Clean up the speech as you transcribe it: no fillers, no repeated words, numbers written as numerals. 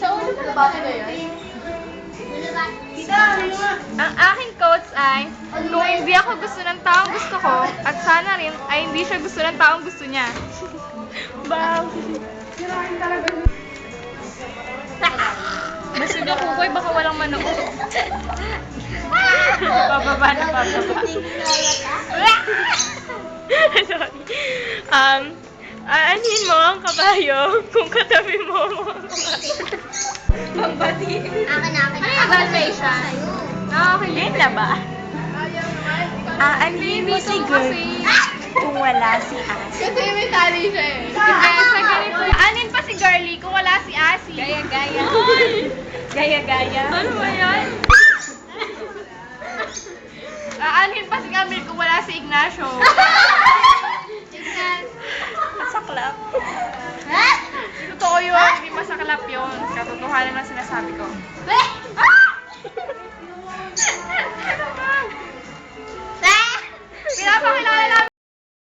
Sa ulo ko na ba yun? Ang aking quotes ay, kung hindi ako gusto ng taong gusto ko, at sana rin ay hindi siya gusto ng taong gusto niya. Bang! Busog ako ko, baka walang manood. Bababa na bababa. Sorry. Aanhin mo ang kabayo kung katabi mo ang mga kabayo. Pambati. Akin. Ano yung Dalmatian? Nakakilin na ba? Aanhin mo si Girlie kung wala si Asi. Kasi may tali siya eh. Sa ganito, aanhin pa si Girlie kung wala si Asi. Gaya-gaya. Gaya-gaya. Ano ba yan? Aanhin pa si Camille kung wala si Ignacio. Masaklap. Totoo yun, hindi masaklap yun. Katotohanan lang sinasabi ko.